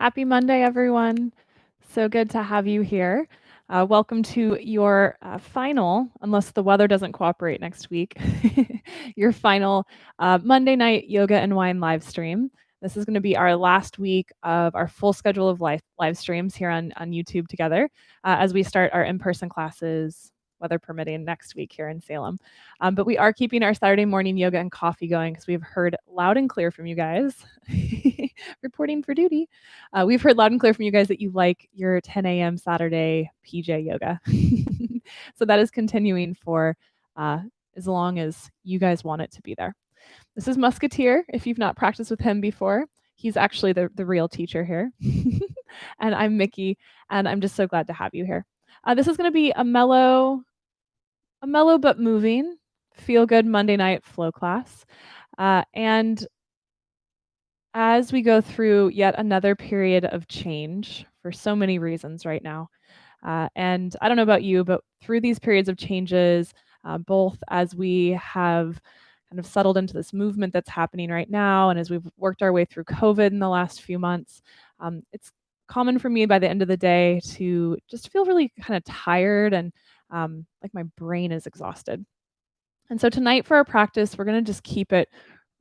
Happy Monday, everyone. So good to have you here. Welcome to your final, unless the weather doesn't cooperate next week, your final Monday night yoga and wine live stream. This is going to be our last week of our full schedule of live streams here on YouTube together as we start our in-person classes, weather permitting, next week here in Salem. But we are keeping our Saturday morning yoga and coffee going because we've heard loud and clear from you guys, reporting for duty. We've heard loud and clear from you guys that you like your 10 a.m. Saturday PJ yoga. So that is continuing for as long as you guys want it to be there. This is Musketeer, if you've not practiced with him before. He's actually the real teacher here. And I'm Mikki, and I'm just so glad to have you here. This is going to be a mellow but moving, feel good Monday night flow class. And as we go through yet another period of change for so many reasons right now, and I don't know about you, but through these periods of changes, both as we have kind of settled into this movement that's happening right now, and as we've worked our way through COVID in the last few months, it's common for me by the end of the day to just feel really kind of tired and like my brain is exhausted. And so tonight for our practice, we're going to just keep it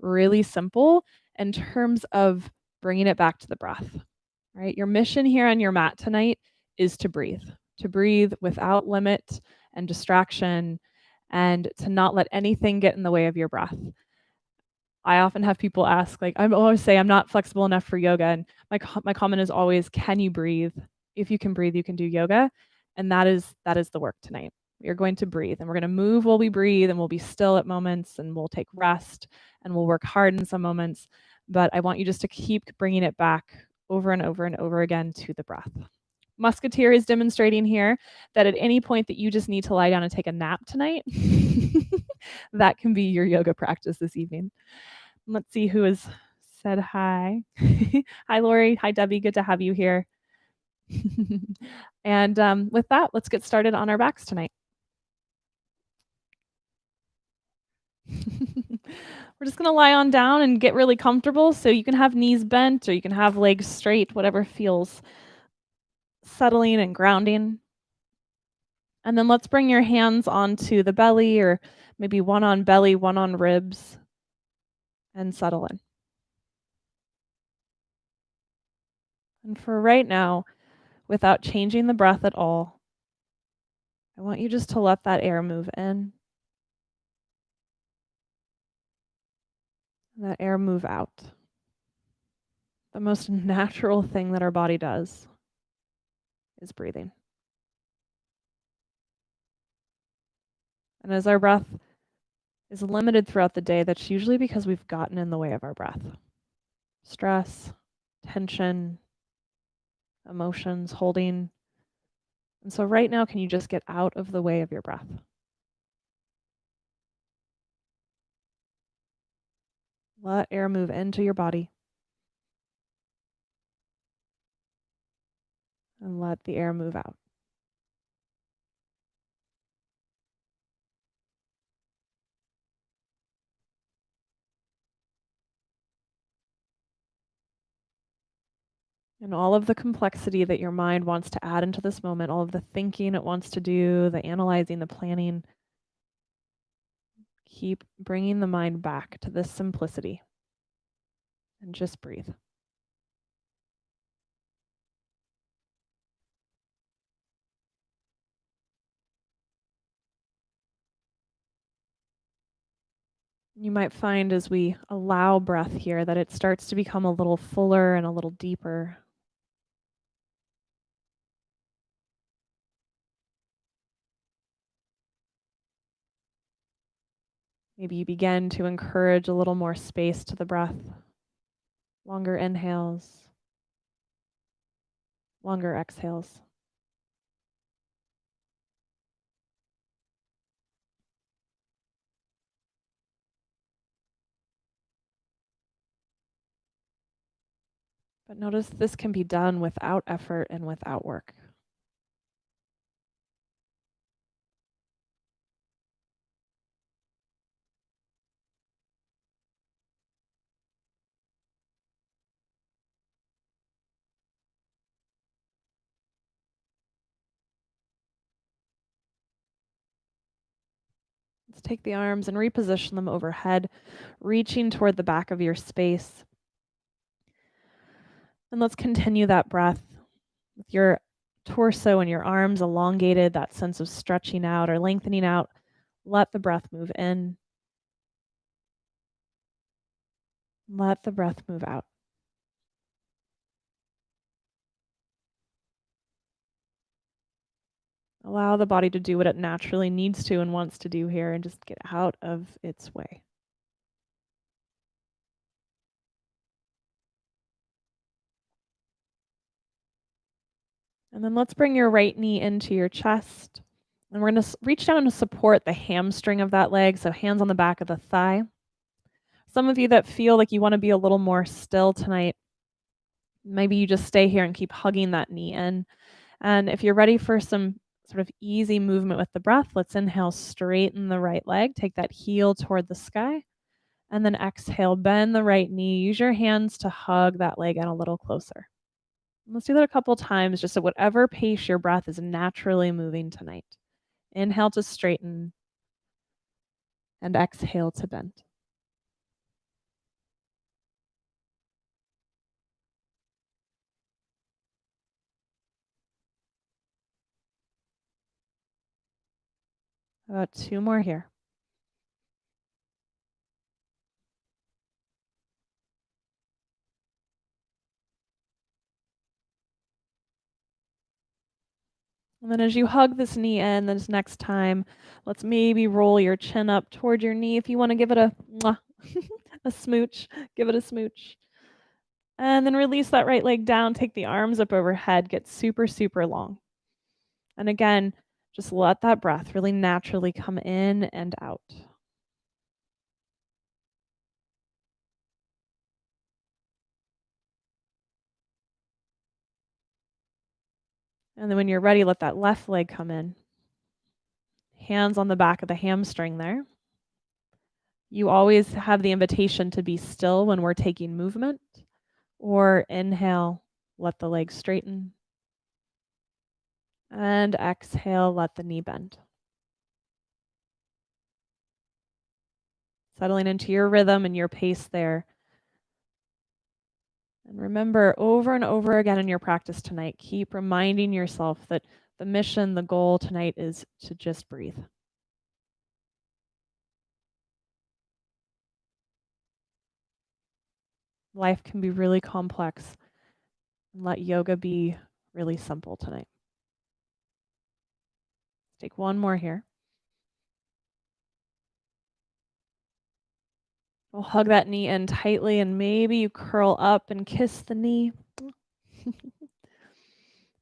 really simple in terms of bringing it back to the breath, right? Your mission here on your mat tonight is to breathe without limit and distraction, and to not let anything get in the way of your breath. I often have people ask, like, I always say I'm not flexible enough for yoga. And my comment is always, can you breathe? If you can breathe, you can do yoga. And that is the work tonight. We are going to breathe, and we're going to move while we breathe, and we'll be still at moments, and we'll take rest, and we'll work hard in some moments. But I want you just to keep bringing it back over and over and over again to the breath. Musketeer is demonstrating here that at any point that you just need to lie down and take a nap tonight, that can be your yoga practice this evening. Let's see who has said hi. Hi, Lori. Hi, Debbie. Good to have you here. And with that, let's get started on our backs tonight. We're just going to lie on down and get really comfortable. So you can have knees bent or you can have legs straight, whatever feels settling and grounding. And then let's bring your hands onto the belly, or maybe one on belly, one on ribs, and settle in. And for right now, without changing the breath at all, I want you just to let that air move in, that air move out. The most natural thing that our body does is breathing. And as our breath is limited throughout the day, that's usually because we've gotten in the way of our breath. Stress, tension, emotions, holding. And so right now, can you just get out of the way of your breath? Let air move into your body. And let the air move out. And all of the complexity that your mind wants to add into this moment, all of the thinking it wants to do, the analyzing, the planning, keep bringing the mind back to this simplicity and just breathe. You might find as we allow breath here that it starts to become a little fuller and a little deeper. Maybe you begin to encourage a little more space to the breath, longer inhales, longer exhales. But notice this can be done without effort and without work. Let's take the arms and reposition them overhead, reaching toward the back of your space. And let's continue that breath with your torso and your arms elongated, that sense of stretching out or lengthening out. Let the breath move in. Let the breath move out. Allow the body to do what it naturally needs to and wants to do here and just get out of its way. And then let's bring your right knee into your chest. And we're going to reach down to support the hamstring of that leg, so hands on the back of the thigh. Some of you that feel like you want to be a little more still tonight, maybe you just stay here and keep hugging that knee in. And if you're ready for some sort of easy movement with the breath, let's inhale, straighten the right leg, take that heel toward the sky, and then exhale, bend the right knee. Use your hands to hug that leg in a little closer. Let's do that a couple times, just at whatever pace your breath is naturally moving tonight. Inhale to straighten and exhale to bend. About 2 more here. And then as you hug this knee in, this next time, let's maybe roll your chin up toward your knee. If you want to give it a mwah, a smooch, give it a smooch. And then release that right leg down, take the arms up overhead, get super, super long. And again, just let that breath really naturally come in and out. And then when you're ready, let that left leg come in. Hands on the back of the hamstring there. You always have the invitation to be still when we're taking movement, or inhale, let the leg straighten, and exhale, let the knee bend. Settling into your rhythm and your pace there. And remember, over and over again in your practice tonight, keep reminding yourself that the mission, the goal tonight is to just breathe. Life can be really complex. And let yoga be really simple tonight. Take one more here. We'll hug that knee in tightly, and maybe you curl up and kiss the knee.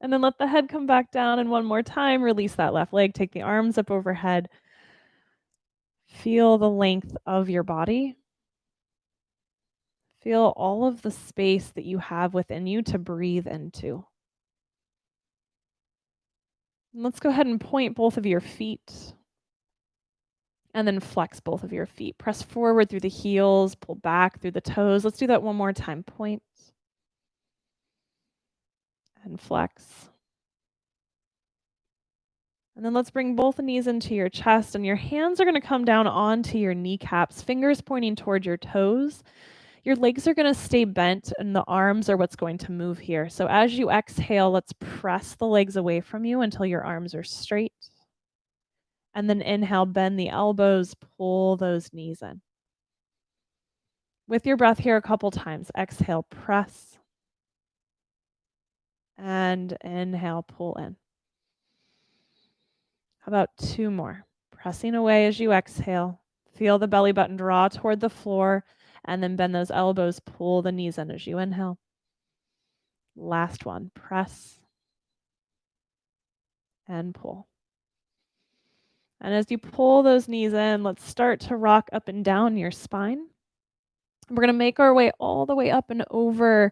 And then let the head come back down, and one more time, release that left leg, take the arms up overhead. Feel the length of your body. Feel all of the space that you have within you to breathe into. And let's go ahead and point both of your feet. And then flex both of your feet. Press forward through the heels, pull back through the toes. Let's do that one more time. Point and flex. And then let's bring both knees into your chest, and your hands are going to come down onto your kneecaps, fingers pointing toward your toes. Your legs are going to stay bent, and the arms are what's going to move here. So as you exhale, let's press the legs away from you until your arms are straight. And then inhale, bend the elbows, pull those knees in. With your breath here a couple times, exhale, press. And inhale, pull in. How about 2 more? Pressing away as you exhale. Feel the belly button draw toward the floor, and then bend those elbows, pull the knees in as you inhale. Last one, press and pull. And as you pull those knees in, let's start to rock up and down your spine. We're going to make our way all the way up and over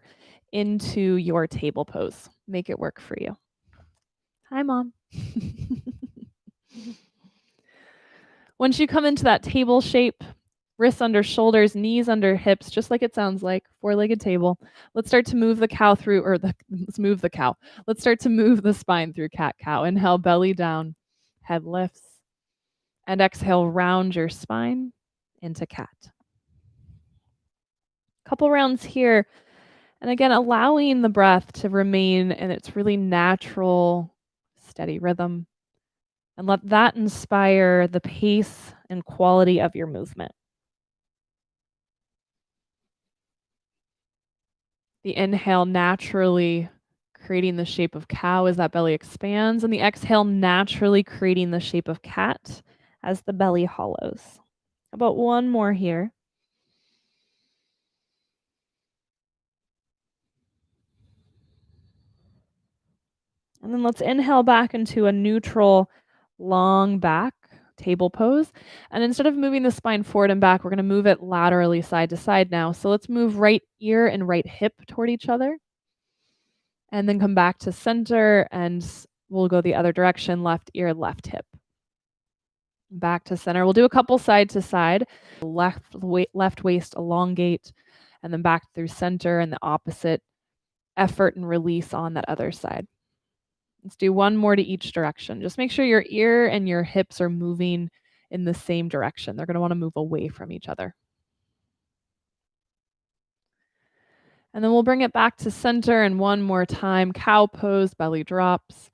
into your table pose. Make it work for you. Hi, Mom. Once you come into that table shape, wrists under shoulders, knees under hips, just like it sounds like, 4-legged table. Let's start to move the cow through, let's move the cow. Let's start to move the spine through cat-cow. Inhale, belly down, head lifts. And exhale, round your spine into cat. Couple rounds here. And again, allowing the breath to remain in its really natural, steady rhythm. And let that inspire the pace and quality of your movement. The inhale naturally creating the shape of cow as that belly expands, and the exhale naturally creating the shape of cat as the belly hollows. About one more here. And then let's inhale back into a neutral, long back table pose. And instead of moving the spine forward and back, we're going to move it laterally side to side now. So let's move right ear and right hip toward each other. And then come back to center and we'll go the other direction, left ear, left hip. Back to center. We'll do a couple side to side. Left waist elongate, and then back through center and the opposite effort and release on that other side. Let's do one more to each direction. Just make sure your ear and your hips are moving in the same direction. They're going to want to move away from each other. And then we'll bring it back to center and one more time. Cow pose, belly drops.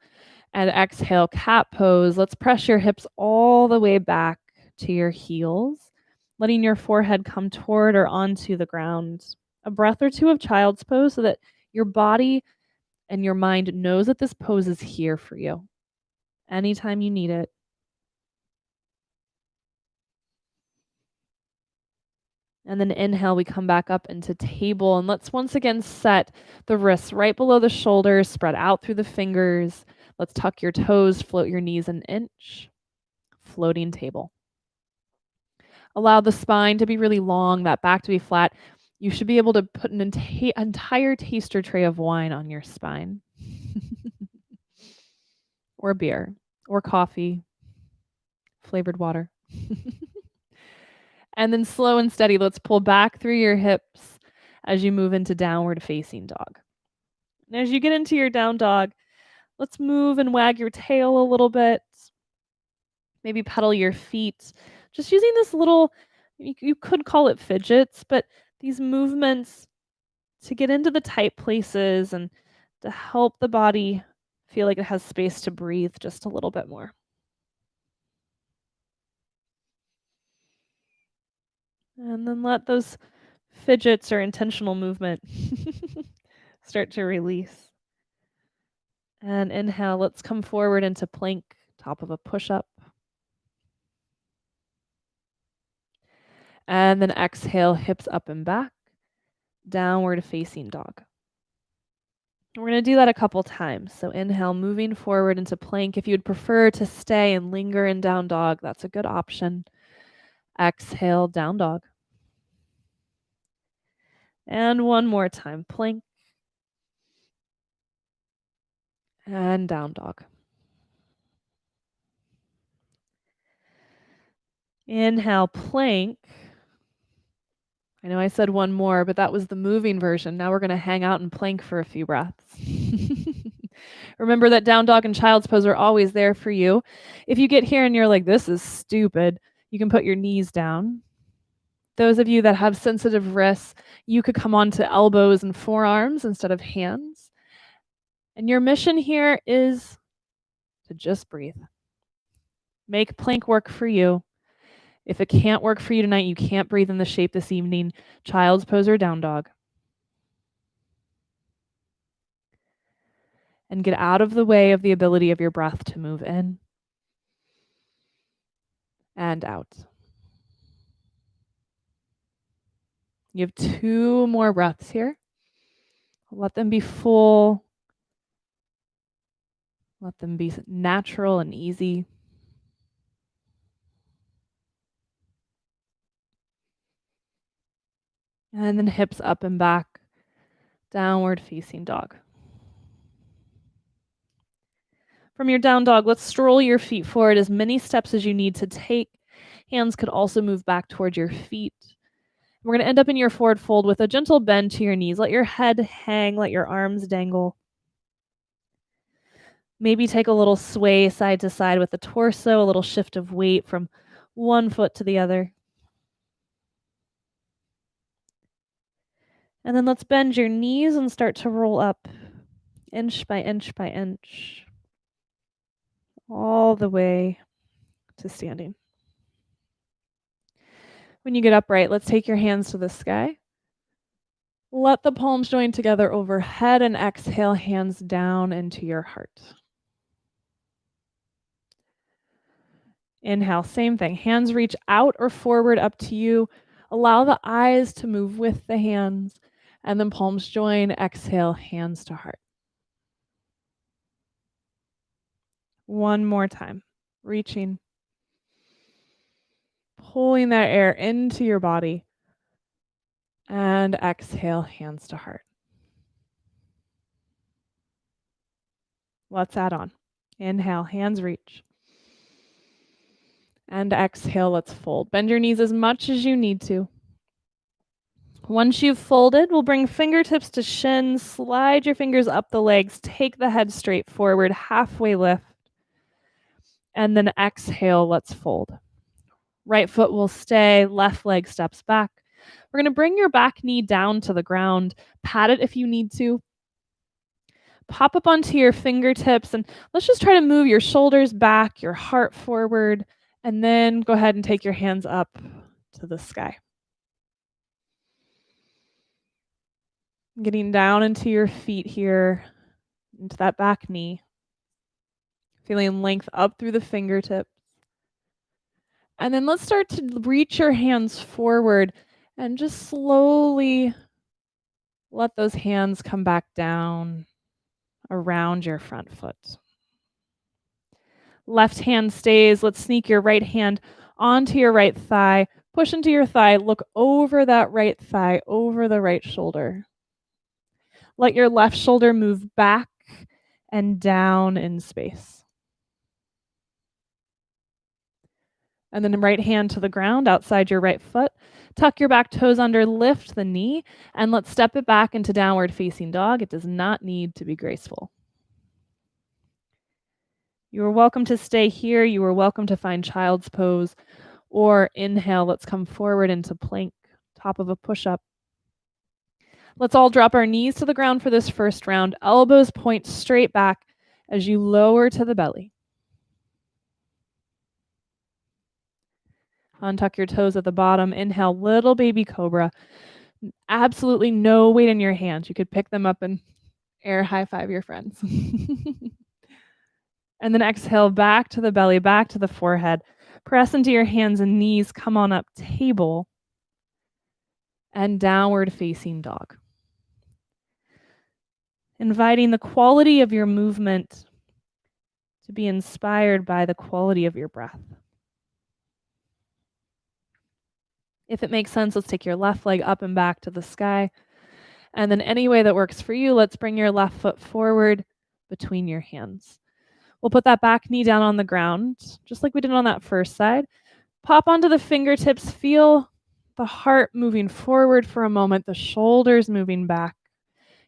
And exhale, cat pose. Let's press your hips all the way back to your heels, letting your forehead come toward or onto the ground. A breath or two of child's pose so that your body and your mind knows that this pose is here for you anytime you need it. And then inhale, we come back up into table. And let's once again set the wrists right below the shoulders, spread out through the fingers. Let's tuck your toes, float your knees an inch. Floating table. Allow the spine to be really long, that back to be flat. You should be able to put an entire taster tray of wine on your spine. Or beer. Or coffee. Flavored water. And then slow and steady, let's pull back through your hips as you move into downward facing dog. And as you get into your down dog, let's move and wag your tail a little bit. Maybe pedal your feet. Just using this little, you could call it fidgets, but these movements to get into the tight places and to help the body feel like it has space to breathe just a little bit more. And then let those fidgets or intentional movement start to release. And inhale, let's come forward into plank, top of a push-up. And then exhale, hips up and back, downward facing dog. We're going to do that a couple times. So inhale, moving forward into plank. If you'd prefer to stay and linger in down dog, that's a good option. Exhale, down dog. And one more time, plank. And down dog. Inhale, plank. I know I said one more, but that was the moving version. Now we're going to hang out and plank for a few breaths. Remember that down dog and child's pose are always there for you. If you get here and you're like, this is stupid, you can put your knees down. Those of you that have sensitive wrists, you could come onto elbows and forearms instead of hands. And your mission here is to just breathe. Make plank work for you. If it can't work for you tonight, you can't breathe in the shape this evening, child's pose or down dog. And get out of the way of the ability of your breath to move in and out. You have 2 more breaths here. Let them be full. Let them be natural and easy. And then hips up and back, downward facing dog. From your down dog, let's stroll your feet forward as many steps as you need to take. Hands could also move back towards your feet. We're going to end up in your forward fold with a gentle bend to your knees. Let your head hang, let your arms dangle. Maybe take a little sway side to side with the torso, a little shift of weight from One foot to the other. And then let's bend your knees and start to roll up inch by inch by inch, all the way to standing. When you get upright, let's take your hands to the sky. Let the palms join together overhead and exhale, hands down into your heart. Inhale, same thing. Hands reach out or forward, up to you. Allow the eyes to move with the hands, and then palms join. Exhale, hands to heart. One more time. Reaching. Pulling that air into your body. And exhale, hands to heart. Let's add on. Inhale, hands reach. And exhale, let's fold. Bend your knees as much as you need to. Once you've folded, we'll bring fingertips to shins, slide your fingers up the legs, take the head straight forward, halfway lift, and then exhale, let's fold. Right foot will stay, left leg steps back. We're going to bring your back knee down to the ground, pat it if you need to. Pop up onto your fingertips, and let's just try to move your shoulders back, your heart forward, and then go ahead and take your hands up to the sky. Getting down into your feet here, into that back knee. Feeling length up through the fingertips. And then let's start to reach your hands forward and just slowly let those hands come back down around your front foot. Left hand stays. Let's sneak your right hand onto your right thigh. Push into your thigh. Look over that right thigh, over the right shoulder. Let your left shoulder move back and down in space. And then right hand to the ground outside your right foot. Tuck your back toes under, lift the knee, and let's step it back into downward facing dog. It does not need to be graceful. You are welcome to stay here. You are welcome to find child's pose, or inhale, let's come forward into plank, top of a push-up. Let's all drop our knees to the ground for this first round. Elbows point straight back as you lower to the belly. Untuck your toes at the bottom. Inhale, little baby cobra. Absolutely no weight in your hands. You could pick them up and air high five your friends. And then exhale back to the belly, back to the forehead. Press into your hands and knees. Come on up, table. And downward facing dog. Inviting the quality of your movement to be inspired by the quality of your breath. If it makes sense, let's take your left leg up and back to the sky. And then any way that works for you, let's bring your left foot forward between your hands. We'll put that back knee down on the ground, just like we did on that first side. Pop onto the fingertips, feel the heart moving forward for a moment, the shoulders moving back.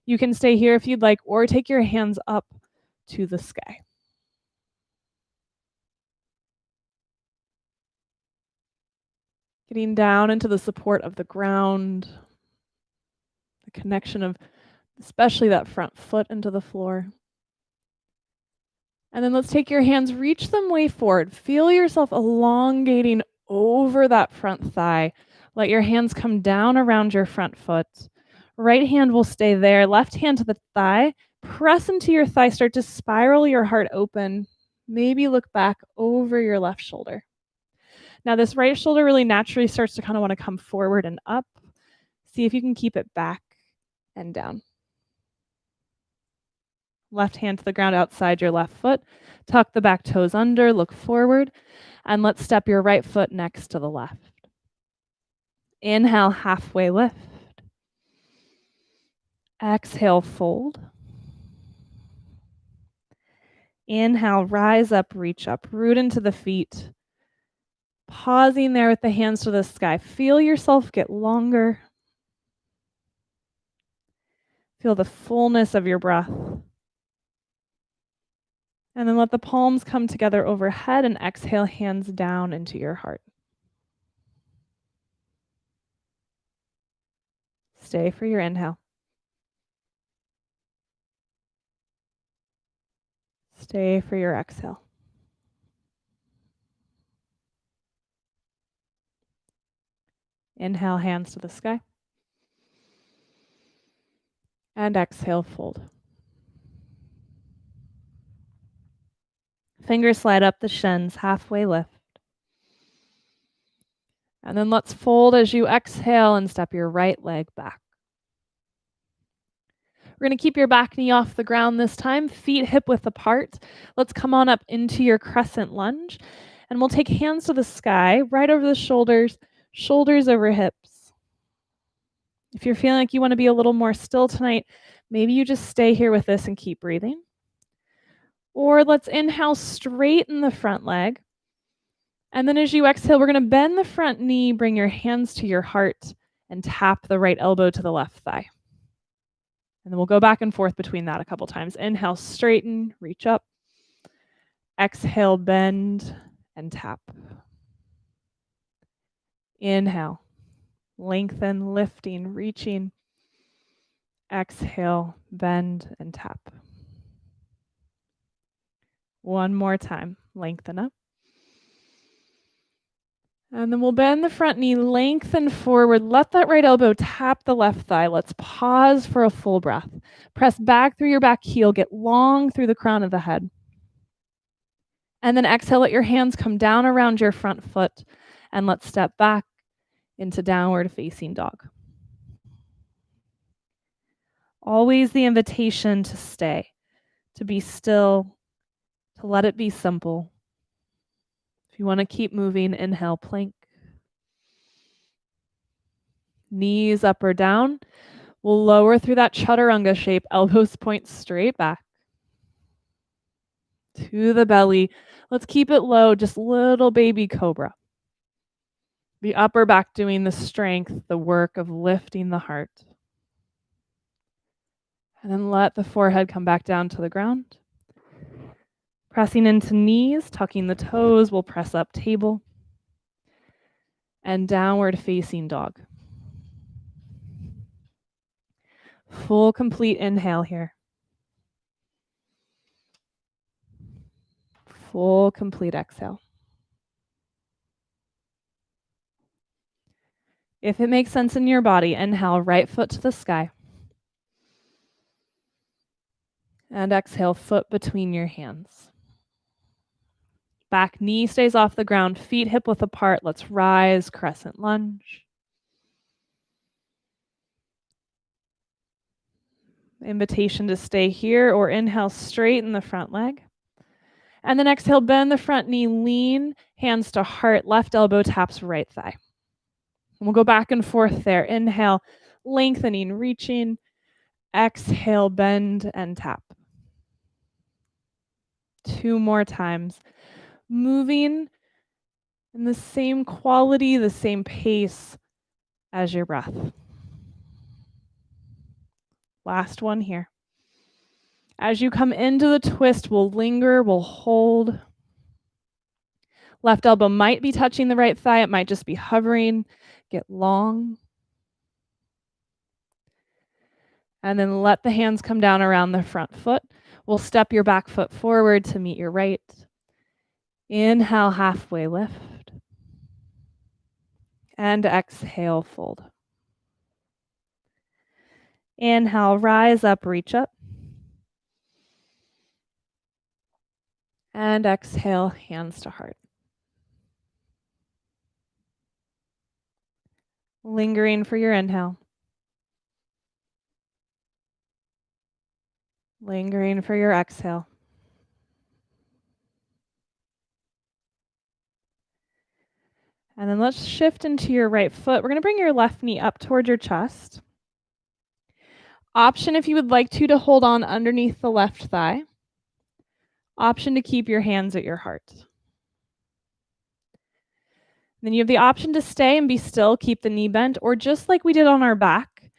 You can stay here if you'd like, or take your hands up to the sky. Getting down into the support of the ground, the connection of especially that front foot into the floor. And then let's take your hands, reach them way forward. Feel yourself elongating over that front thigh. Let your hands come down around your front foot. Right hand will stay there. Left hand to the thigh. Press into your thigh. Start to spiral your heart open. Maybe look back over your left shoulder. Now this right shoulder really naturally starts to kind of want to come forward and up. See if you can keep it back and down. Left hand to the ground outside your left foot. Tuck the back toes under, look forward, and let's step your right foot next to the left. Inhale, halfway lift. Exhale, fold. Inhale, rise up, reach up, root into the feet. Pausing there with the hands to the sky. Feel yourself get longer. Feel the fullness of your breath. And then let the palms come together overhead and exhale, hands down into your heart. Stay for your inhale. Stay for your exhale. Inhale, hands to the sky. And exhale, fold. Fingers slide up the shins, halfway lift. And then let's fold as you exhale and step your right leg back. We're going to keep your back knee off the ground this time, feet hip width apart. Let's come on up into your crescent lunge. And we'll take hands to the sky, right over the shoulders, shoulders over hips. If you're feeling like you want to be a little more still tonight, maybe you just stay here with this and keep breathing. Or let's inhale, straighten the front leg. And then as you exhale, we're going to bend the front knee, bring your hands to your heart, and tap the right elbow to the left thigh. And then we'll go back and forth between that a couple times. Inhale, straighten, reach up. Exhale, bend, and tap. Inhale, lengthen, lifting, reaching. Exhale, bend, and tap. One more time. Lengthen up. And then we'll bend the front knee, lengthen forward. Let that right elbow tap the left thigh. Let's pause for a full breath. Press back through your back heel. Get long through the crown of the head. And then exhale, let your hands come down around your front foot. And let's step back into downward facing dog. Always the invitation to stay, to be still, to let it be simple. If you want to keep moving, inhale, plank. Knees up or down. We'll lower through that chaturanga shape, elbows point straight back to the belly. Let's keep it low, just little baby cobra. The upper back doing the strength, the work of lifting the heart. And then let the forehead come back down to the ground. Pressing into knees, tucking the toes, we'll press up table. And downward facing dog. Full complete inhale here. Full complete exhale. If it makes sense in your body, inhale, right foot to the sky. And exhale, foot between your hands. Back knee stays off the ground, feet hip width apart. Let's rise, crescent lunge. Invitation to stay here, or inhale, straighten the front leg. And then exhale, bend the front knee, lean, hands to heart, left elbow taps right thigh. And we'll go back and forth there. Inhale, lengthening, reaching. Exhale, bend and tap. 2 more times. Moving in the same quality, the same pace as your breath. Last one here. As you come into the twist, we'll linger, we'll hold. Left elbow might be touching the right thigh. It might just be hovering. Get long. And then let the hands come down around the front foot. We'll step your back foot forward to meet your right. Inhale, halfway lift. And exhale, fold. Inhale, rise up, reach up. And exhale, hands to heart. Lingering for your inhale. Lingering for your exhale. And then let's shift into your right foot. We're going to bring your left knee up toward your chest. Option, if you would like to hold on underneath the left thigh. Option to keep your hands at your heart. Then you have the option to stay and be still, keep the knee bent, or just like we did on our back,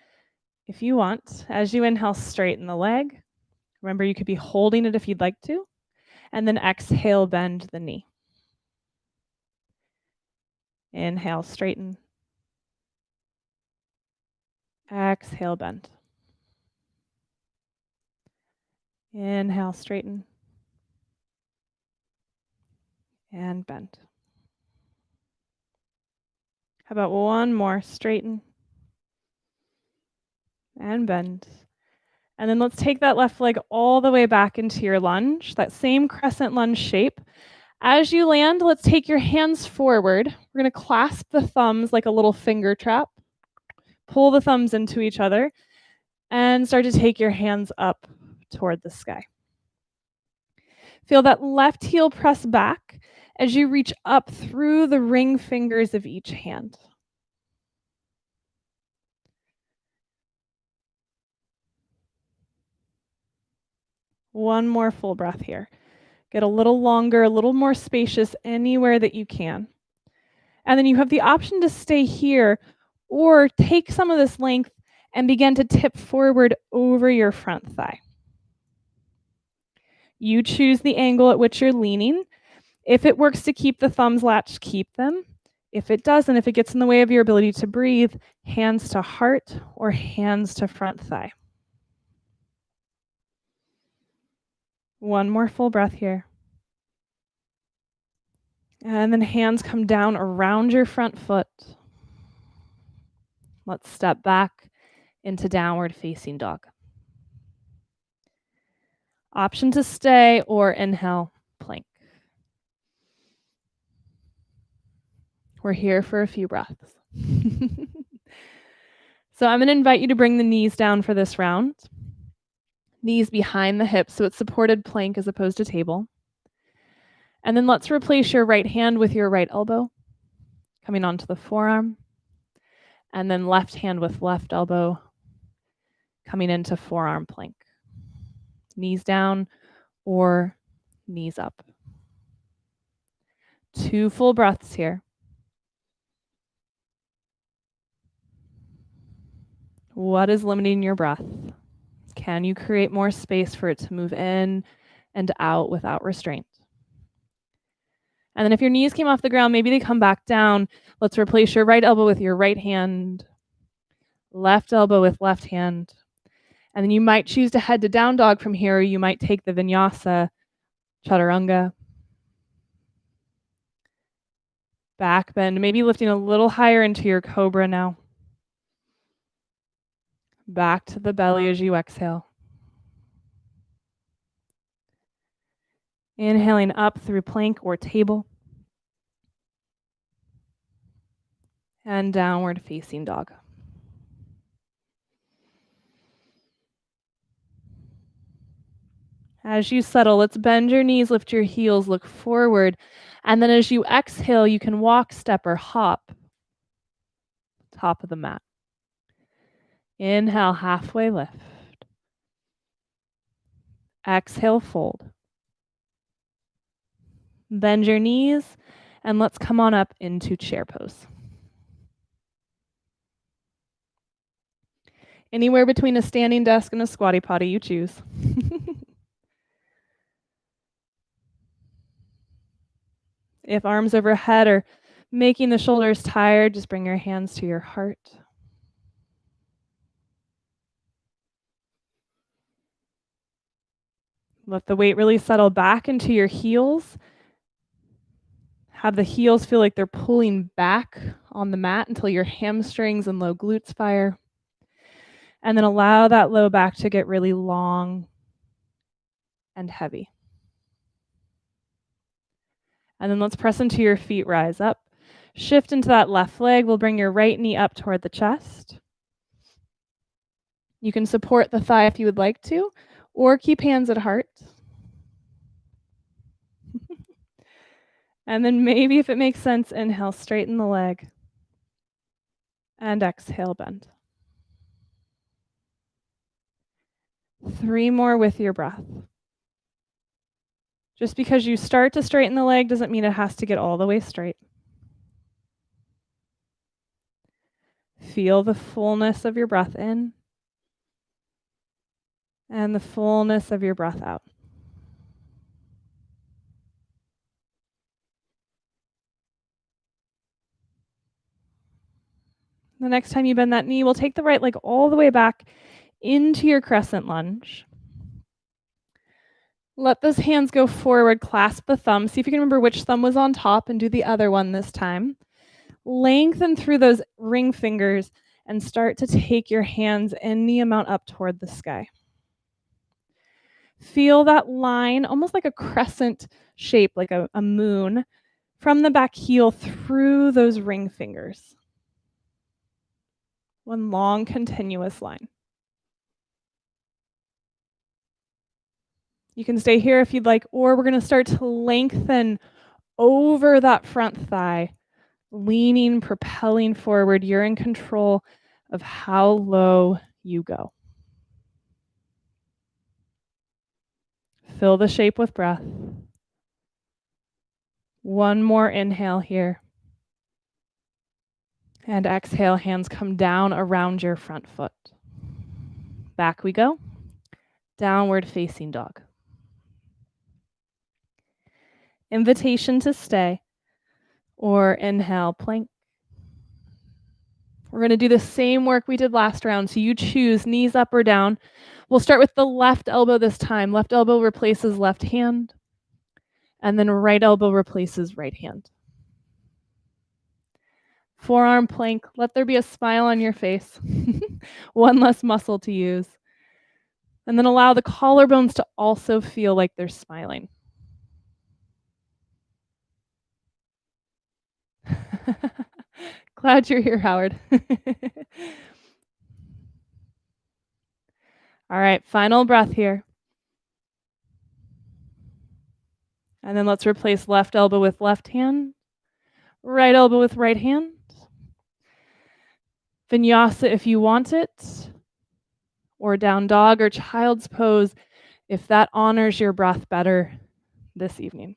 if you want, as you inhale, straighten the leg. Remember, you could be holding it if you'd like to. And then exhale, bend the knee. Inhale, straighten. Exhale, bend. Inhale, straighten. And bend. How about one more? Straighten. And bend. And then let's take that left leg all the way back into your lunge, that same crescent lunge shape. As you land, let's take your hands forward. We're going to clasp the thumbs like a little finger trap. Pull the thumbs into each other and start to take your hands up toward the sky. Feel that left heel press back as you reach up through the ring fingers of each hand. One more full breath here. Get a little longer, a little more spacious anywhere that you can. And then you have the option to stay here or take some of this length and begin to tip forward over your front thigh. You choose the angle at which you're leaning. If it works to keep the thumbs latched, keep them. If it doesn't, if it gets in the way of your ability to breathe, hands to heart or hands to front thigh. One more full breath here. And then hands come down around your front foot. Let's step back into downward facing dog. Option to stay or inhale, plank. We're here for a few breaths. So I'm going to invite you to bring the knees down for this round. Knees behind the hips, so it's supported plank as opposed to table. And then let's replace your right hand with your right elbow, coming onto the forearm. And then left hand with left elbow, coming into forearm plank. Knees down or knees up. 2 full breaths here. What is limiting your breath? Can you create more space for it to move in and out without restraint? And then if your knees came off the ground, maybe they come back down. Let's replace your right elbow with your right hand, left elbow with left hand. And then you might choose to head to down dog from here, or you might take the vinyasa, chaturanga. Back bend, maybe lifting a little higher into your cobra now. Back to the belly as you exhale. Inhaling up through plank or table. And downward facing dog. As you settle, let's bend your knees, lift your heels, look forward. And then as you exhale, you can walk, step, or hop. Top of the mat. Inhale, halfway lift. Exhale, fold. Bend your knees, and let's come on up into chair pose. Anywhere between a standing desk and a squatty potty, you choose. If arms overhead are making the shoulders tired, just bring your hands to your heart. Let the weight really settle back into your heels. Have the heels feel like they're pulling back on the mat until your hamstrings and low glutes fire. And then allow that low back to get really long and heavy. And then let's press into your feet, rise up. Shift into that left leg. We'll bring your right knee up toward the chest. You can support the thigh if you would like to, or keep hands at heart. And then maybe if it makes sense, inhale, straighten the leg. And exhale, bend. 3 more with your breath. Just because you start to straighten the leg doesn't mean it has to get all the way straight. Feel the fullness of your breath in and the fullness of your breath out. The next time you bend that knee, we'll take the right leg all the way back into your crescent lunge. Let those hands go forward, clasp the thumb. See if you can remember which thumb was on top and do the other one this time. Lengthen through those ring fingers and start to take your hands any amount up toward the sky. Feel that line, almost like a crescent shape, like a moon, from the back heel through those ring fingers. One long, continuous line. You can stay here if you'd like, or we're going to start to lengthen over that front thigh, leaning, propelling forward. You're in control of how low you go. Fill the shape with breath. One more inhale here. And exhale, hands come down around your front foot. Back we go. Downward facing dog. Invitation to stay, or inhale, plank. We're going to do the same work we did last round, so you choose knees up or down. We'll start with the left elbow this time. Left elbow replaces left hand, and then right elbow replaces right hand. Forearm plank, let there be a smile on your face. One less muscle to use. And then allow the collarbones to also feel like they're smiling. Glad you're here, Howard. All right, final breath here. And then let's replace left elbow with left hand, right elbow with right hand. Vinyasa if you want it, or down dog or child's pose if that honors your breath better this evening.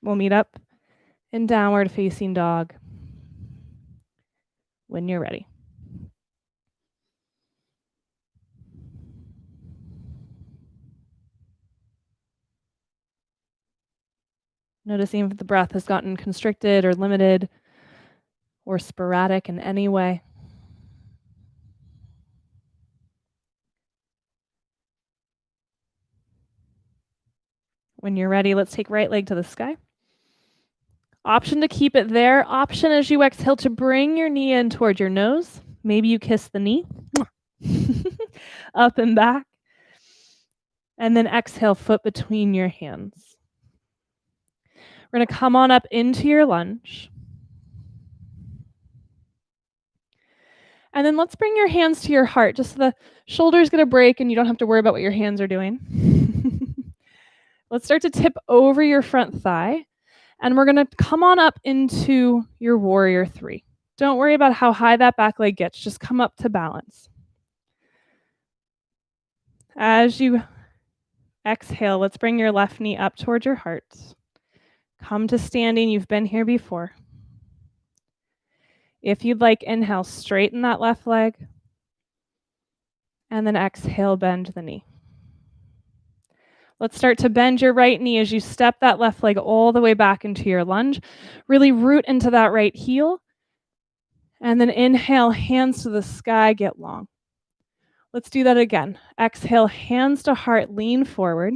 We'll meet up in downward facing dog when you're ready. Noticing if the breath has gotten constricted or limited or sporadic in any way. When you're ready, let's take right leg to the sky. Option to keep it there. Option as you exhale to bring your knee in toward your nose. Maybe you kiss the knee. Up and back. And then exhale, foot between your hands. We're going to come on up into your lunge. And then let's bring your hands to your heart. Just so the shoulder's going to break and you don't have to worry about what your hands are doing. Let's start to tip over your front thigh. And we're going to come on up into your warrior 3. Don't worry about how high that back leg gets. Just come up to balance. As you exhale, let's bring your left knee up towards your heart. Come to standing. You've been here before. If you'd like, inhale, straighten that left leg. And then exhale, bend the knee. Let's start to bend your right knee as you step that left leg all the way back into your lunge. Really root into that right heel. And then inhale, hands to the sky, get long. Let's do that again. Exhale, hands to heart, lean forward.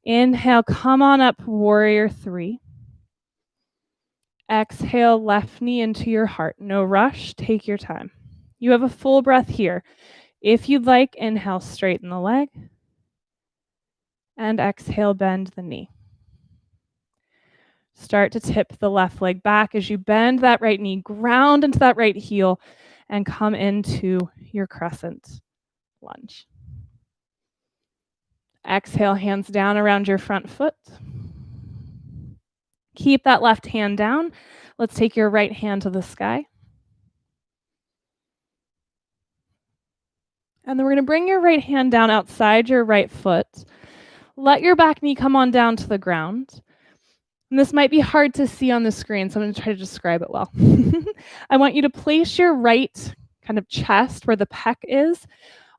Inhale, come on up, warrior 3. Exhale, left knee into your heart. No rush, take your time. You have a full breath here. If you'd like, inhale, straighten the leg. And exhale, bend the knee. Start to tip the left leg back as you bend that right knee, ground into that right heel, and come into your crescent lunge. Exhale, hands down around your front foot. Keep that left hand down. Let's take your right hand to the sky. And then we're going to bring your right hand down outside your right foot. Let your back knee come on down to the ground. And this might be hard to see on the screen, so I'm going to try to describe it well. I want you to place your right kind of chest where the pec is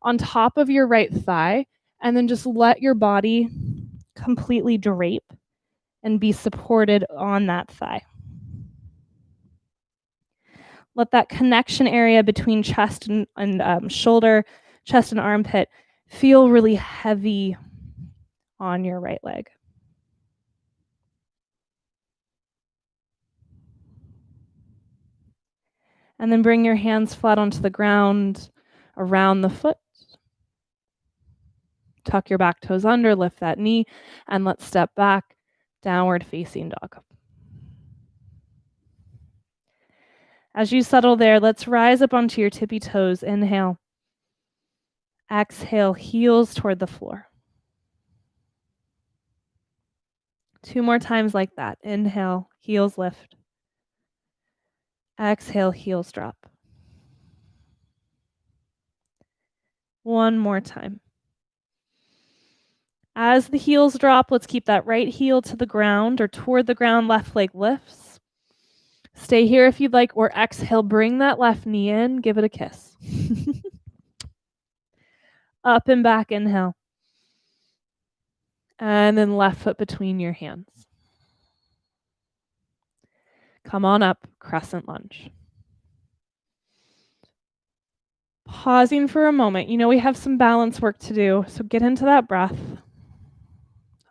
on top of your right thigh And then just let your body completely drape and be supported on that thigh. Let that connection area between chest and shoulder, chest and armpit feel really heavy on your right leg. And then bring your hands flat onto the ground around the foot. Tuck your back toes under, lift that knee, and let's step back, downward facing dog. As you settle there, let's rise up onto your tippy toes. Inhale. Exhale, heels toward the floor. 2 more times like that. Inhale, heels lift. Exhale, heels drop. 1 more time. As the heels drop, let's keep that right heel to the ground or toward the ground, left leg lifts. Stay here if you'd like, or exhale, bring that left knee in, give it a kiss. Up and back, inhale. And then left foot between your hands. Come on up, crescent lunge. Pausing for a moment. You know we have some balance work to do, so get into that breath.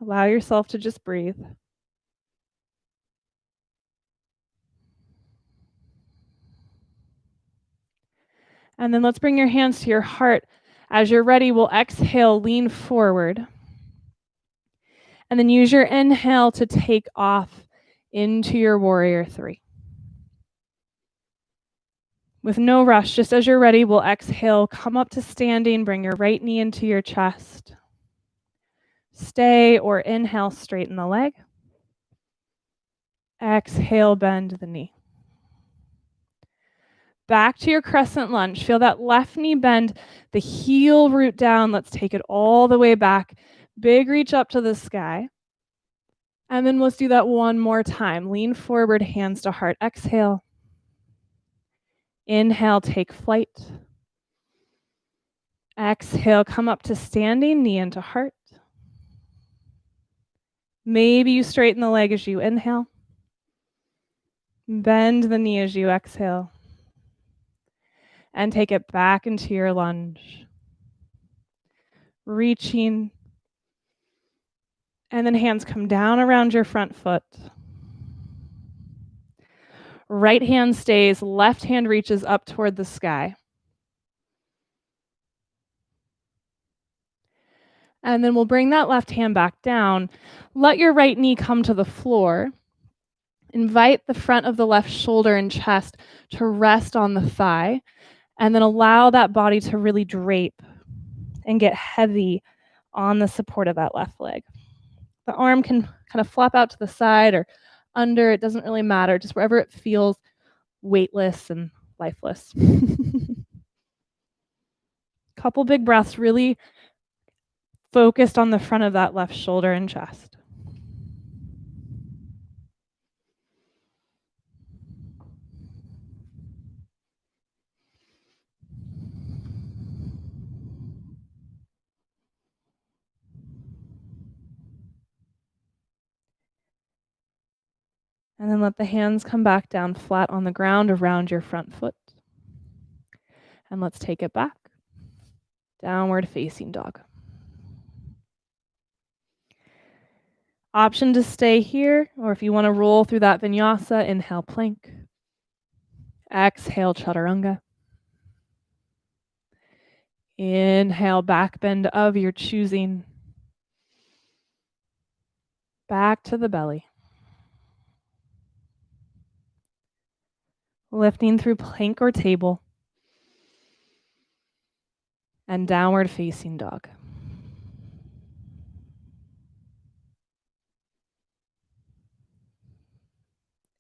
Allow yourself to just breathe. And then let's bring your hands to your heart. As you're ready, we'll exhale, lean forward. And then use your inhale to take off into your warrior 3. With no rush, just as you're ready, we'll exhale, come up to standing, bring your right knee into your chest. Stay or inhale, straighten the leg. Exhale, bend the knee. Back to your crescent lunge. Feel that left knee bend, the heel root down. Let's take it all the way back. Big reach up to the sky. And then let's do that one more time. Lean forward, hands to heart. Exhale. Inhale, take flight. Exhale, come up to standing, knee into heart. Maybe you straighten the leg as you inhale. Bend the knee as you exhale. And take it back into your lunge. Reaching. And then hands come down around your front foot. Right hand stays, left hand reaches up toward the sky. And then we'll bring that left hand back down. Let your right knee come to the floor. Invite the front of the left shoulder and chest to rest on the thigh. And then allow that body to really drape and get heavy on the support of that left leg. The arm can kind of flop out to the side or under. It doesn't really matter, just wherever it feels weightless and lifeless. Couple big breaths, really focused on the front of that left shoulder and chest. And then let the hands come back down flat on the ground around your front foot. And let's take it back. Downward facing dog. Option to stay here, or if you want to roll through that vinyasa, inhale plank. Exhale chaturanga. Inhale back bend of your choosing. Back to the belly. Lifting through plank or table. And downward facing dog.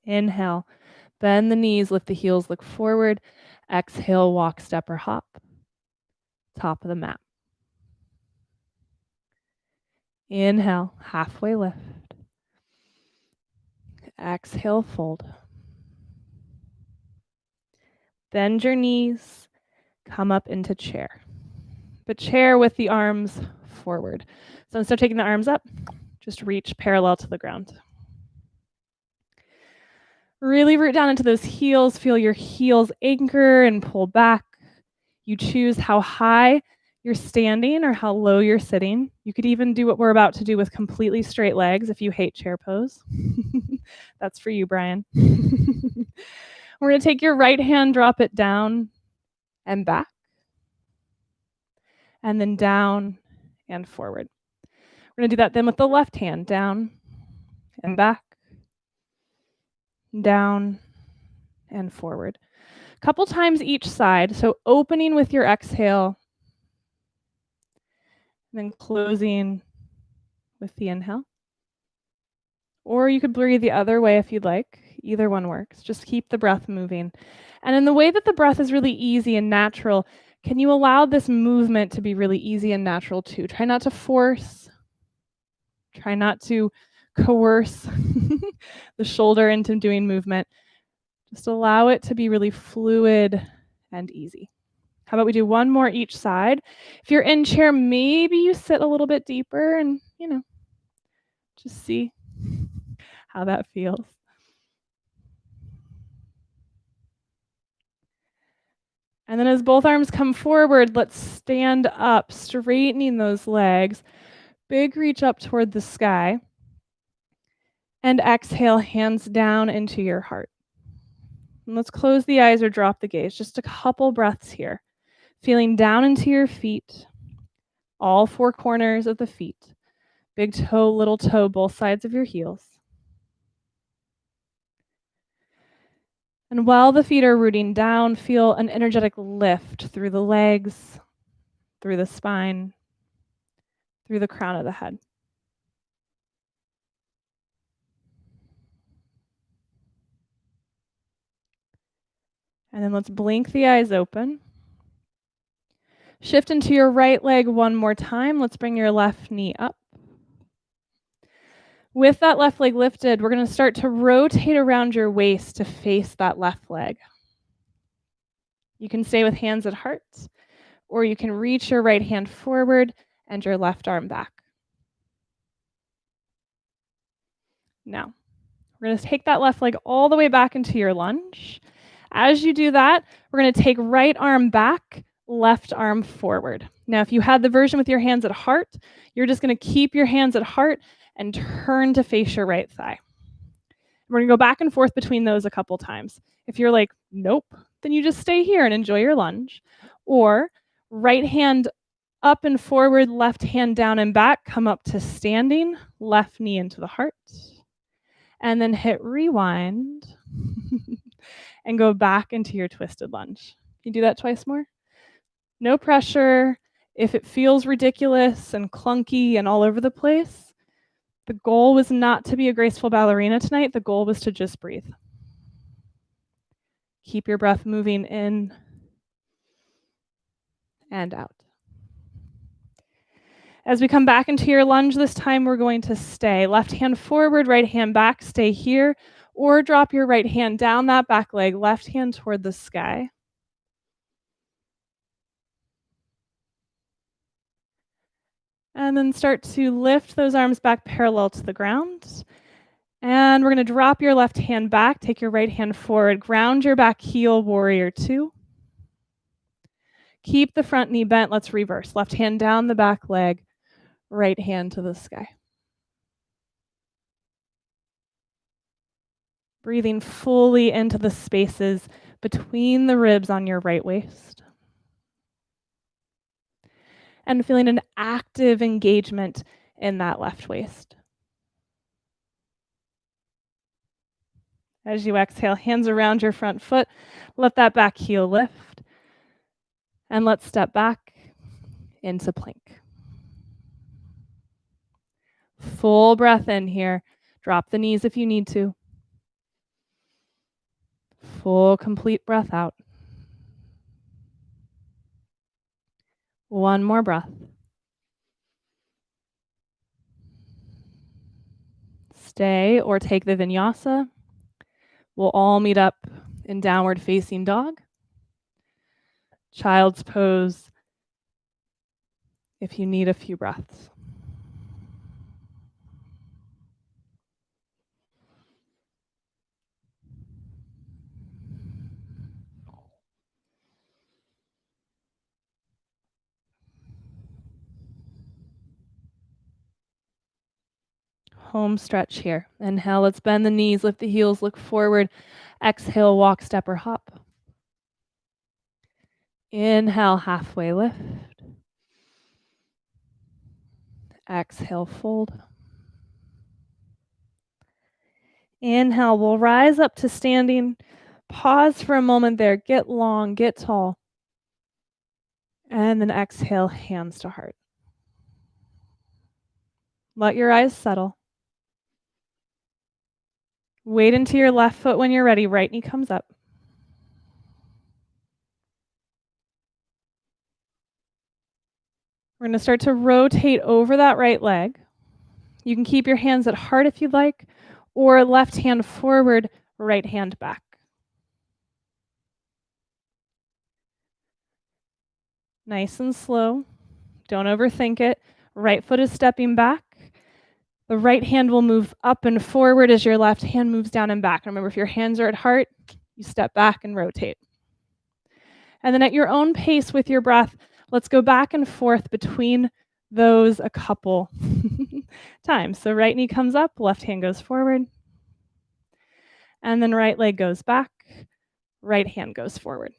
Inhale, bend the knees, lift the heels, look forward. Exhale, walk, step, or hop. Top of the mat. Inhale, halfway lift. Exhale, fold. Bend your knees, come up into chair. But chair with the arms forward. So instead of taking the arms up, just reach parallel to the ground. Really root down into those heels. Feel your heels anchor and pull back. You choose how high you're standing or how low you're sitting. You could even do what we're about to do with completely straight legs if you hate chair pose. That's for you, Brian. We're going to take your right hand, drop it down and back, and then down and forward. We're going to do that then with the left hand, down and back, down and forward. A couple times each side. So opening with your exhale, then closing with the inhale. Or you could breathe the other way if you'd like. Either one works. Just keep the breath moving. And in the way that the breath is really easy and natural, can you allow this movement to be really easy and natural too? Try not to force. Try not to coerce the shoulder into doing movement. Just allow it to be really fluid and easy. How about we do one more each side? If you're in chair, maybe you sit a little bit deeper and, just see how that feels. And then as both arms come forward, let's stand up, straightening those legs. Big reach up toward the sky. And exhale, hands down into your heart. And let's close the eyes or drop the gaze. Just a couple breaths here. Feeling down into your feet, all four corners of the feet. Big toe, little toe, both sides of your heels. And while the feet are rooting down, feel an energetic lift through the legs, through the spine, through the crown of the head. And then let's blink the eyes open. Shift into your right leg one more time. Let's bring your left knee up. With that left leg lifted, we're going to start to rotate around your waist to face that left leg. You can stay with hands at heart, or you can reach your right hand forward and your left arm back. Now, we're going to take that left leg all the way back into your lunge. As you do that, we're going to take right arm back, left arm forward. Now, if you had the version with your hands at heart, you're just going to keep your hands at heart and turn to face your right thigh. We're going to go back and forth between those a couple times. If you're like, nope, then you just stay here and enjoy your lunge. Or right hand up and forward, left hand down and back, come up to standing, left knee into the heart. And then hit rewind and go back into your twisted lunge. Can you do that twice more? No pressure. If it feels ridiculous and clunky and all over the place, the goal was not to be a graceful ballerina tonight. The goal was to just breathe. Keep your breath moving in and out. As we come back into your lunge this time, we're going to stay. Left hand forward, right hand back, stay here, or drop your right hand down that back leg, left hand toward the sky. And then start to lift those arms back parallel to the ground. And we're going to drop your left hand back, take your right hand forward, ground your back heel, warrior two. Keep the front knee bent. Let's reverse. Left hand down the back leg, right hand to the sky. Breathing fully into the spaces between the ribs on your right waist. And feeling an active engagement in that left waist. As you exhale, hands around your front foot, let that back heel lift. And let's step back into plank. Full breath in here. Drop the knees if you need to. Full, complete breath out. One more breath. Stay or take the vinyasa. We'll all meet up in downward facing dog. Child's pose if you need a few breaths. Home stretch here. Inhale, let's bend the knees, lift the heels, look forward. Exhale, walk, step, or hop. Inhale, halfway lift. Exhale, fold. Inhale, we'll rise up to standing. Pause for a moment there. Get long, get tall. And then exhale, hands to heart. Let your eyes settle. Weight into your left foot when you're ready. Right knee comes up. We're going to start to rotate over that right leg. You can keep your hands at heart if you'd like, or left hand forward, right hand back. Nice and slow. Don't overthink it. Right foot is stepping back. The right hand will move up and forward as your left hand moves down and back. Remember, if your hands are at heart, you step back and rotate. And then at your own pace with your breath, let's go back and forth between those a couple times. So right knee comes up, left hand goes forward. And then right leg goes back, right hand goes forward.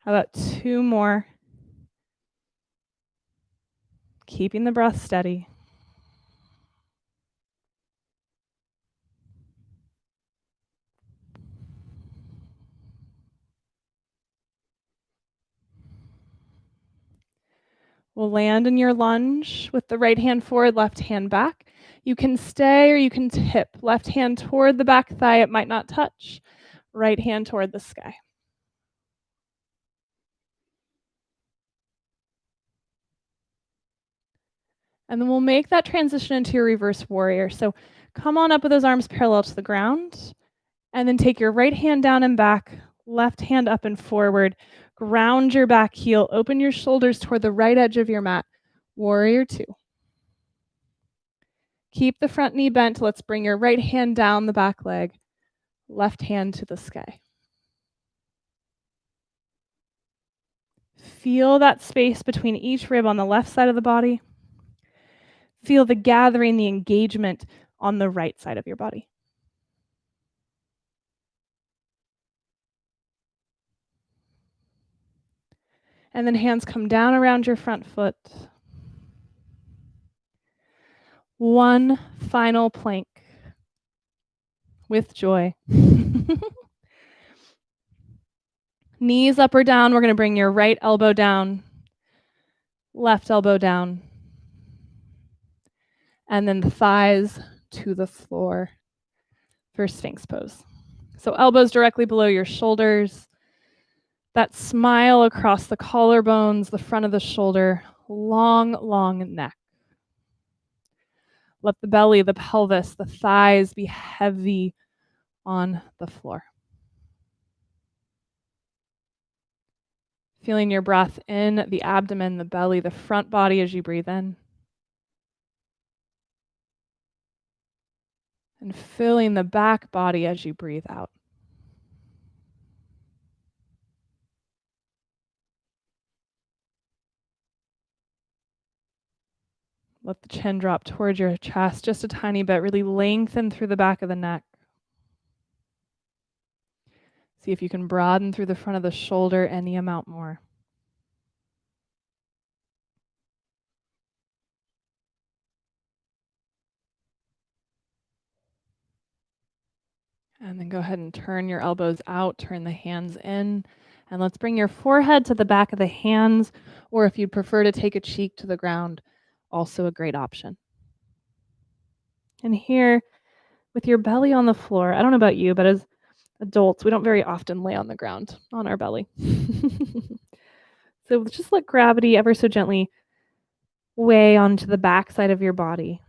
How about 2 more? Keeping the breath steady. We'll land in your lunge with the right hand forward, left hand back. You can stay or you can tip. Left hand toward the back thigh, it might not touch. Right hand toward the sky. And then we'll make that transition into your reverse warrior. So come on up with those arms parallel to the ground, and then take your right hand down and back, left hand up and forward. Ground your back heel, open your shoulders toward the right edge of your mat. Warrior 2. Keep the front knee bent. Let's bring your right hand down the back leg, left hand to the sky. Feel that space between each rib on the left side of the body. Feel the gathering, the engagement on the right side of your body. And then hands come down around your front foot. One final plank with joy. Knees up or down. We're going to bring your right elbow down, left elbow down, and then the thighs to the floor for Sphinx pose. So elbows directly below your shoulders. That smile across the collarbones, the front of the shoulder, long, long neck. Let the belly, the pelvis, the thighs be heavy on the floor. Feeling your breath in the abdomen, the belly, the front body as you breathe in. And filling the back body as you breathe out. Let the chin drop towards your chest just a tiny bit. Really lengthen through the back of the neck. See if you can broaden through the front of the shoulder any amount more. And then go ahead and turn your elbows out, turn the hands in, and let's bring your forehead to the back of the hands, or if you'd prefer to take a cheek to the ground, also a great option. And here, with your belly on the floor, I don't know about you, but as adults, we don't very often lay on the ground on our belly. So just let gravity ever so gently weigh onto the back side of your body.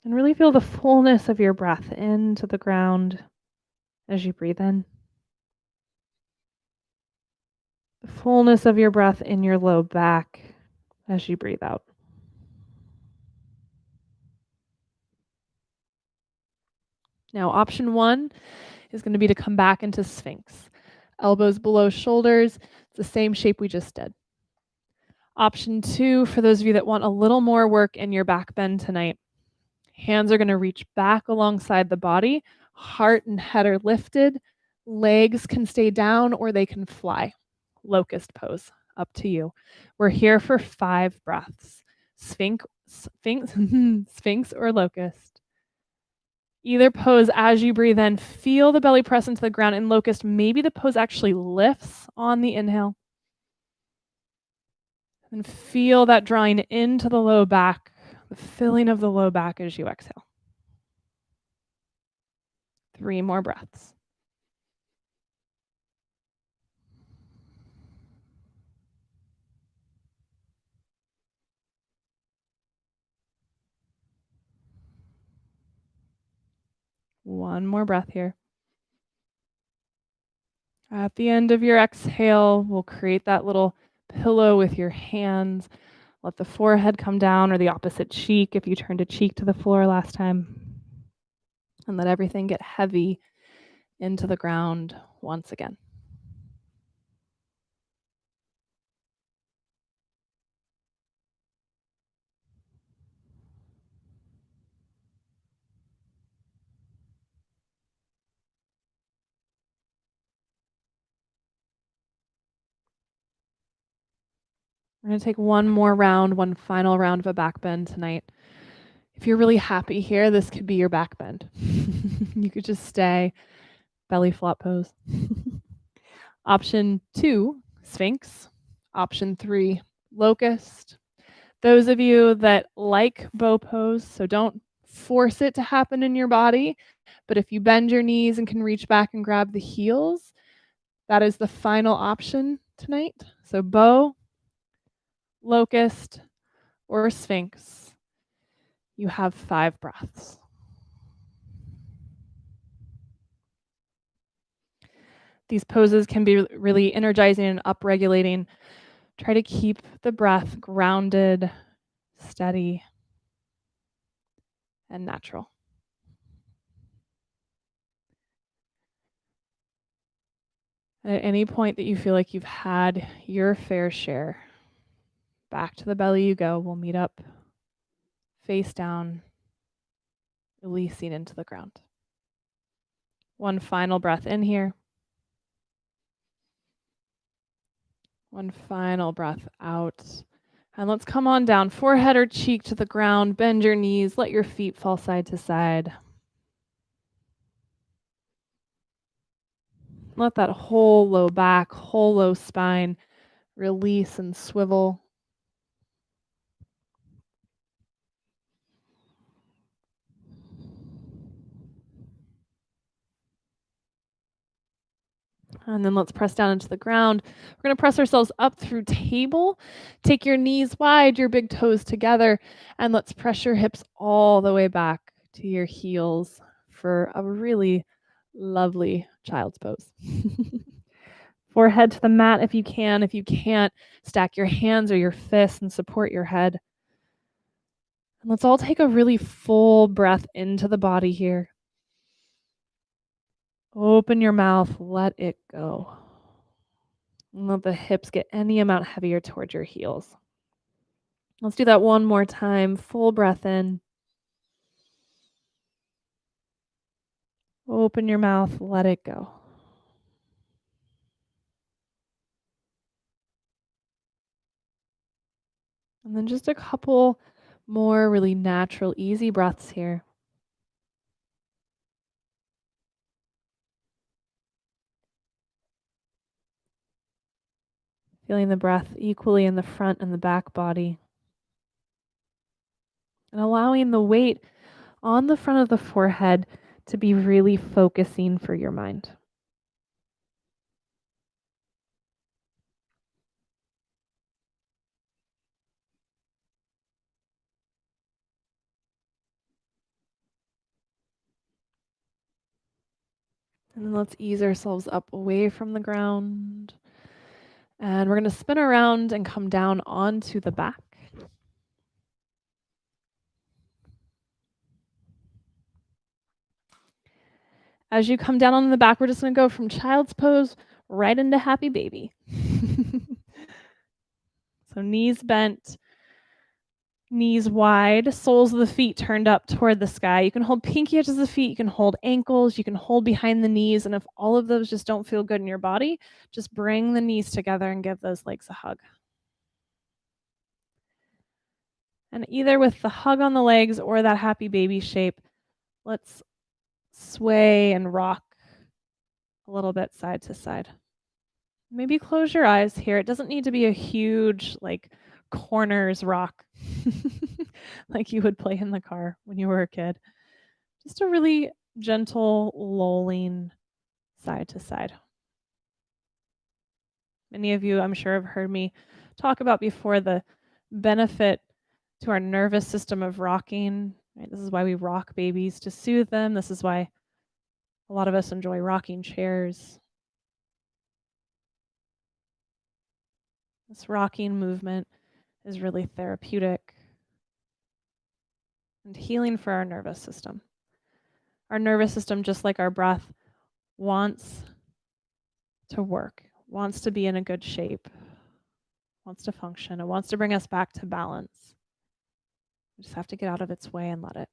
And really feel the fullness of your breath into the ground as you breathe in. The fullness of your breath in your low back as you breathe out. Now, option 1 is going to be to come back into Sphinx. Elbows below shoulders. It's the same shape we just did. Option 2, for those of you that want a little more work in your back bend tonight, hands are going to reach back alongside the body. Heart and head are lifted. Legs can stay down or they can fly. Locust pose, up to you. We're here for 5 breaths. Sphinx or locust. Either pose, as you breathe in, feel the belly press into the ground. In locust, maybe the pose actually lifts on the inhale. And feel that drawing into the low back, the filling of the low back as you exhale. 3 more breaths. One more breath here. At the end of your exhale, we'll create that little pillow with your hands. Let the forehead come down, or the opposite cheek if you turned a cheek to the floor last time. And let everything get heavy into the ground once again. We're going to take one more round, one final round of a back bend tonight. If you're really happy here, this could be your back bend. You could just stay belly flop pose. Option 2, Sphinx. Option 3, Locust. Those of you that like bow pose, so don't force it to happen in your body, but if you bend your knees and can reach back and grab the heels, that is the final option tonight. So bow, locust, or Sphinx. You have 5 breaths. These poses can be really energizing and upregulating. Try to keep the breath grounded, steady, and natural. At any point that you feel like you've had your fair share, back to the belly you go. We'll meet up face down, releasing into the ground. One final breath in here. One final breath out. And let's come on down, forehead or cheek to the ground. Bend your knees. Let your feet fall side to side. Let that whole low back, whole low spine release and swivel. And then let's press down into the ground. We're going to press ourselves up through table. Take your knees wide, your big toes together, and let's press your hips all the way back to your heels for a really lovely child's pose. Forehead to the mat if you can. If you can't, stack your hands or your fists and support your head. And let's all take a really full breath into the body here. Open your mouth, let it go. And let the hips get any amount heavier towards your heels. Let's do that one more time. Full breath in. Open your mouth, let it go. And then just a couple more really natural, easy breaths here. Feeling the breath equally in the front and the back body. And allowing the weight on the front of the forehead to be really focusing for your mind. And then let's ease ourselves up away from the ground And we're going to spin around and come down onto the back. As you come down on the back, we're just going to go from child's pose right into happy baby. So knees bent, knees wide, soles of the feet turned up toward the sky. You can hold pinky edges of the feet, you can hold ankles, you can hold behind the knees. And if all of those just don't feel good in your body, just bring the knees together and give those legs a hug. And either with the hug on the legs or that happy baby shape, let's sway and rock a little bit side to side. Maybe close your eyes here. It doesn't need to be a huge, like, corners rock like you would play in the car when you were a kid. Just a really gentle, lulling side to side. Many of you, I'm sure, have heard me talk about before the benefit to our nervous system of rocking. Right? This is why we rock babies to soothe them. This is why a lot of us enjoy rocking chairs. This rocking movement is really therapeutic and healing for our nervous system. Our nervous system, just like our breath, wants to work, wants to be in a good shape, wants to function. It wants to bring us back to balance. We just have to get out of its way and let it.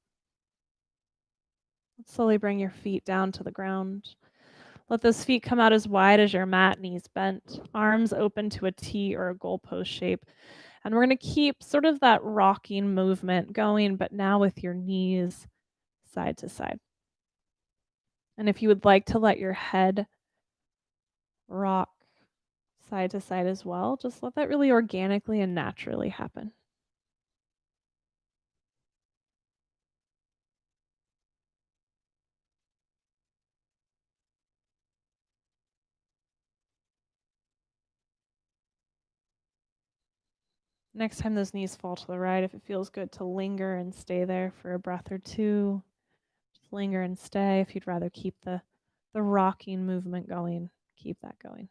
Let's slowly bring your feet down to the ground. Let those feet come out as wide as your mat, knees bent, arms open to a T or a goalpost shape. And we're going to keep sort of that rocking movement going, but now with your knees side to side. And if you would like to let your head rock side to side as well, just let that really organically and naturally happen. Next time those knees fall to the right, if it feels good to linger and stay there for a breath or two, just linger and stay. If you'd rather keep the rocking movement going, keep that going.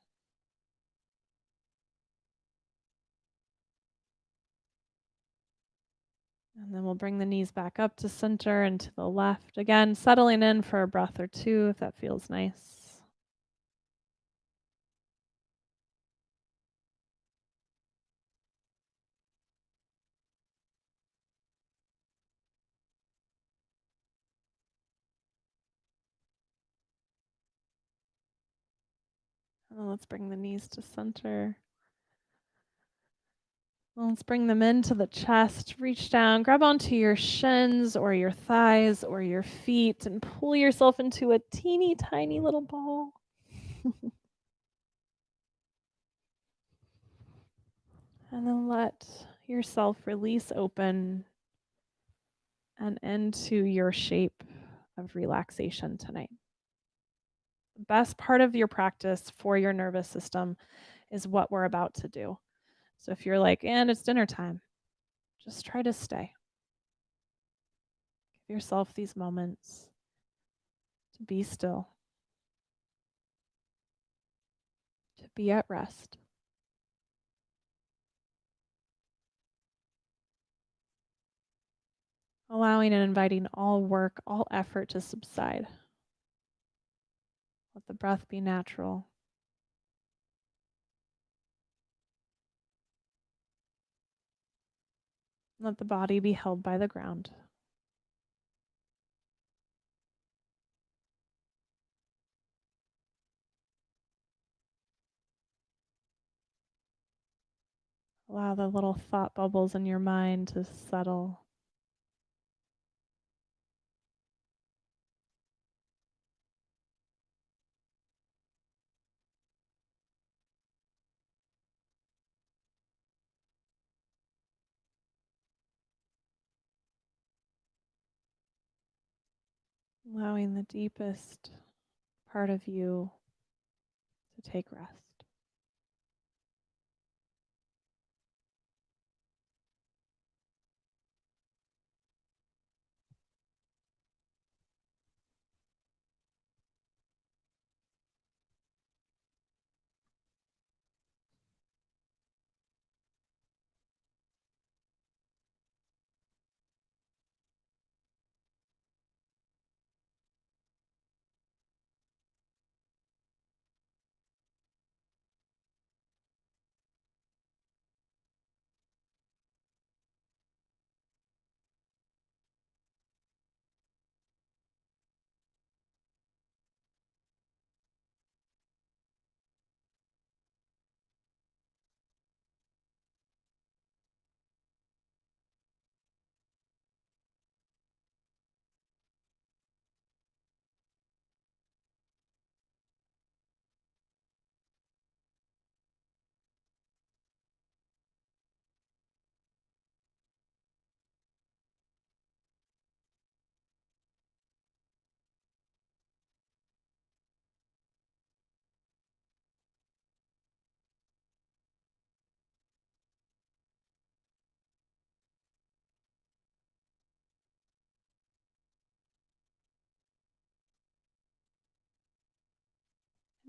And then we'll bring the knees back up to center and to the left. Again, settling in for a breath or two if that feels nice. And then let's bring the knees to center. Let's bring them into the chest. Reach down, grab onto your shins or your thighs or your feet and pull yourself into a teeny tiny little ball. And then let yourself release open and into your shape of relaxation tonight. The best part of your practice for your nervous system is what we're about to do. So if you're like, and it's dinner time, just try to stay. Give yourself these moments to be still, to be at rest. Allowing and inviting all work, all effort to subside. Let the breath be natural. Let the body be held by the ground. Allow the little thought bubbles in your mind to settle. Allowing the deepest part of you to take rest.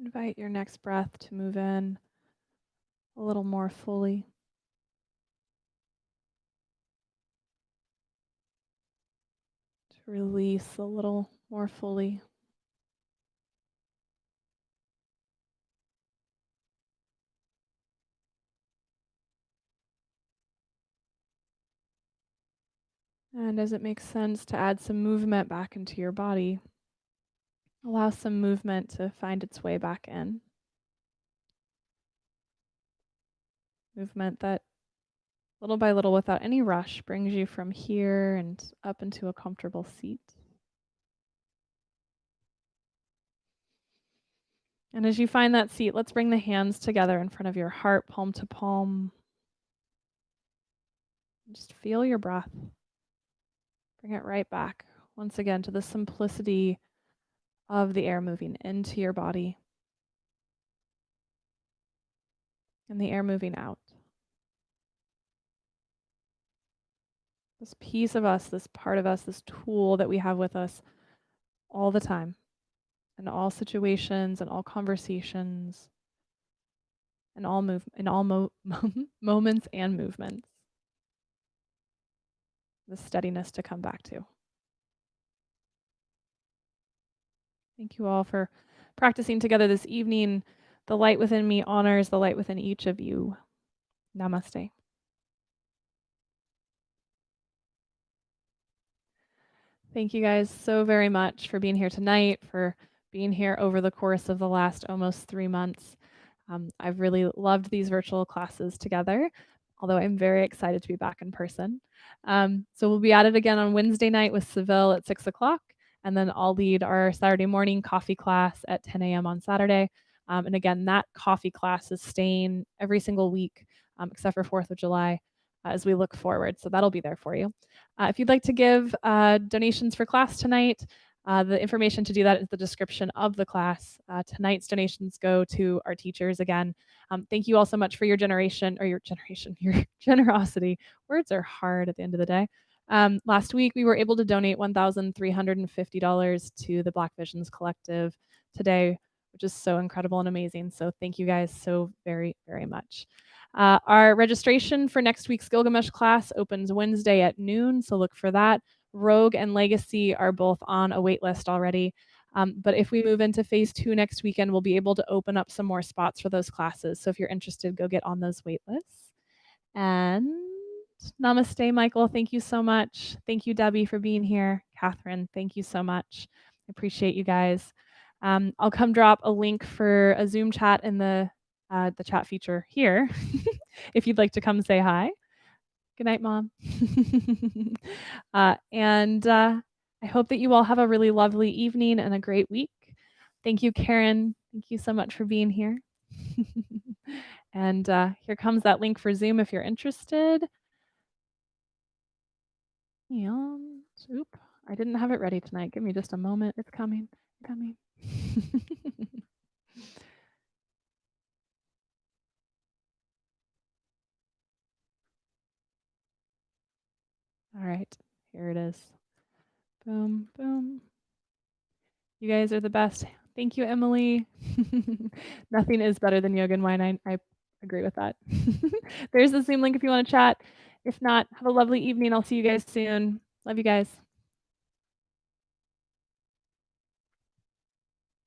Invite your next breath to move in a little more fully. To release a little more fully. And as it makes sense to add some movement back into your body, allow some movement to find its way back in. Movement that, little by little, without any rush, brings you from here and up into a comfortable seat. And as you find that seat, let's bring the hands together in front of your heart, palm to palm. Just feel your breath. Bring it right back, once again, to the simplicity of the air moving into your body and the air moving out. This piece of us, this part of us, this tool that we have with us all the time, in all situations and all conversations, in all moments and movements. The steadiness to come back to. Thank you all for practicing together this evening. The light within me honors the light within each of you. Namaste. Thank you guys so very much for being here tonight, for being here over the course of the last almost 3 months. I've really loved these virtual classes together, although I'm very excited to be back in person. So we'll be at it again on Wednesday night with Seville at 6 o'clock, and then I'll lead our Saturday morning coffee class at 10 a.m. on Saturday. And again, that coffee class is staying every single week, except for 4th of July, as we look forward. So that'll be there for you. If you'd like to give donations for class tonight, the information to do that is the description of the class. Tonight's donations go to our teachers again. Thank you all so much for your your generosity. Words are hard at the end of the day. Last week, we were able to donate $1,350 to the Black Visions Collective today, which is so incredible and amazing. So thank you guys so very, very much. Our registration for next week's Gilgamesh class opens Wednesday at noon, so look for that. Rogue and Legacy are both on a wait list already. But if we move into phase 2 next weekend, we'll be able to open up some more spots for those classes. So if you're interested, go get on those wait lists. And namaste, Michael. Thank you so much. Thank you, Debbie, for being here. Catherine, thank you so much. I appreciate you guys. I'll come drop a link for a Zoom chat in the chat feature here if you'd like to come say hi. Good night, Mom. I hope that you all have a really lovely evening and a great week. Thank you, Karen. Thank you so much for being here. And here comes that link for Zoom if you're interested. And, oop, I didn't have it ready tonight. Give me just a moment. It's coming. Coming. All right, here it is. Boom, boom. You guys are the best. Thank you, Emily. Nothing is better than yoga and wine. I agree with that. There's the Zoom link if you want to chat. If not, have a lovely evening. I'll see you guys soon. Love you guys.